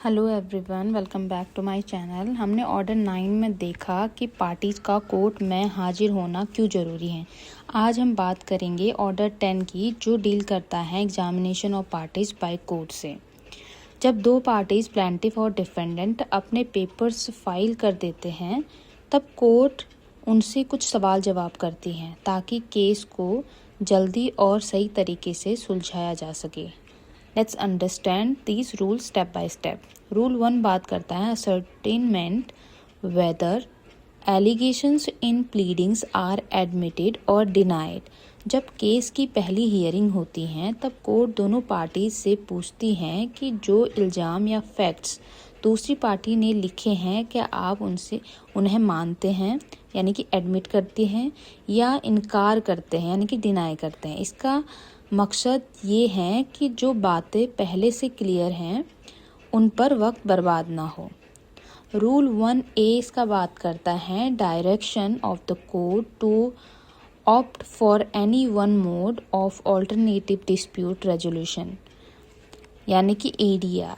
Hello everyone, welcome back to my channel. हमने order 9 में देखा कि पार्टीज़ का कोर्ट में हाजिर होना क्यों ज़रूरी है। आज हम बात करेंगे ऑर्डर 10 की, जो डील करता है examination of parties by court से। जब दो पार्टीज़ प्लेंटिफ और डिफेंडेंट अपने पेपर्स फाइल कर देते हैं, तब कोर्ट उनसे कुछ सवाल जवाब करती है ताकि केस को जल्दी और सही तरीके से सुलझाया जा सके। Let's understand these rule step by step. Rule 1 बात करता है ascertainment whether allegations in pleadings are admitted और डिनाइड। जब केस की पहली हियरिंग होती है, तब कोर्ट दोनों पार्टीज से पूछती हैं कि जो इल्ज़ाम या फैक्ट्स दूसरी पार्टी ने लिखे हैं, क्या आप उन्हें मानते हैं, यानी कि एडमिट करते हैं, या इनकार करते हैं, यानी कि डिनाई करते हैं। इसका मकसद ये है कि जो बातें पहले से क्लियर हैं उन पर वक्त बर्बाद ना हो। रूल 1A इसका बात करता है direction of the court to opt for any one mode of alternative dispute resolution, यानी कि ADR।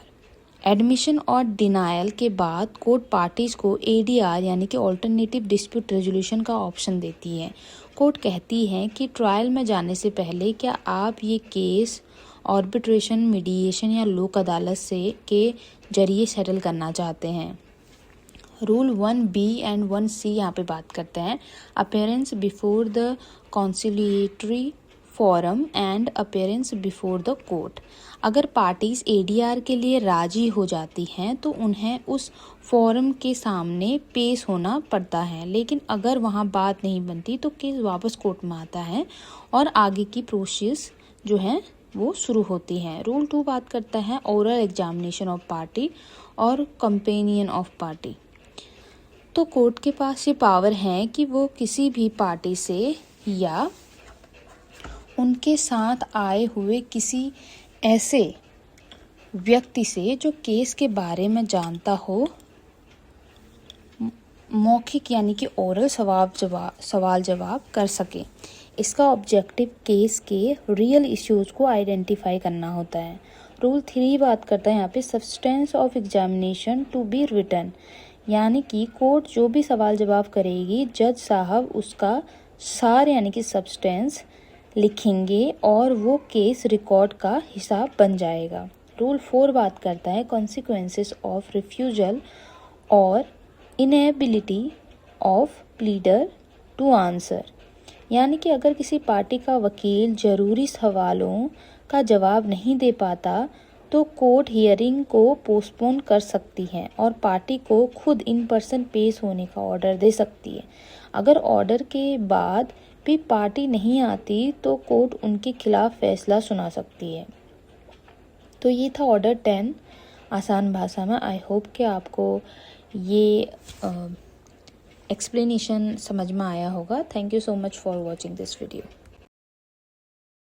एडमिशन और डिनायल के बाद कोर्ट पार्टीज़ को ADR यानी कि ऑल्टरनेटिव डिस्प्यूट रेजोल्यूशन का ऑप्शन देती है। कोर्ट कहती है कि ट्रायल में जाने से पहले क्या आप ये केस आर्बिट्रेशन, मीडिएशन या लोक अदालत के जरिए सेटल करना चाहते हैं। रूल 1B एंड 1C यहाँ पे बात करते हैं appearance before the conciliatory forum and appearance before the court. अगर पार्टीज ADR के लिए राजी हो जाती हैं तो उन्हें उस फोरम के सामने पेश होना पड़ता है, लेकिन अगर वहाँ बात नहीं बनती तो केस वापस कोर्ट में आता है और आगे की प्रोसेस जो है वो शुरू होती है। रूल 2 बात करता है ओरल एग्जामिनेशन ऑफ पार्टी और कंपेनियन ऑफ पार्टी। तो कोर्ट के पास ये पावर है कि वो किसी भी पार्टी से या उनके साथ आए हुए किसी ऐसे व्यक्ति से जो केस के बारे में जानता हो, मौखिक यानी कि ओरल सवाल जवाब कर सके। इसका ऑब्जेक्टिव केस के रियल इश्यूज को आइडेंटिफाई करना होता है। रूल 3 बात करता है यहाँ पे substance of examination to be written, यानी कि कोर्ट जो भी सवाल जवाब करेगी, जज साहब उसका सार यानी कि सब्सटेंस लिखेंगे और वो केस रिकॉर्ड का हिसाब बन जाएगा। रूल 4 बात करता है कॉन्सिक्वेंसेस ऑफ रिफ्यूजल और inability of pleader to answer, यानी कि अगर किसी पार्टी का वकील जरूरी सवालों का जवाब नहीं दे पाता तो कोर्ट हियरिंग को पोस्टपोन कर सकती है और पार्टी को खुद इन पर्सन पेश होने का ऑर्डर दे सकती है। अगर ऑर्डर के बाद भी पार्टी नहीं आती तो कोर्ट उनके खिलाफ फैसला सुना सकती है। तो ये था ऑर्डर 10 आसान भाषा में। आई होप कि आपको ये एक्सप्लेनेशन समझ में आया होगा। Thank you so much for watching this video.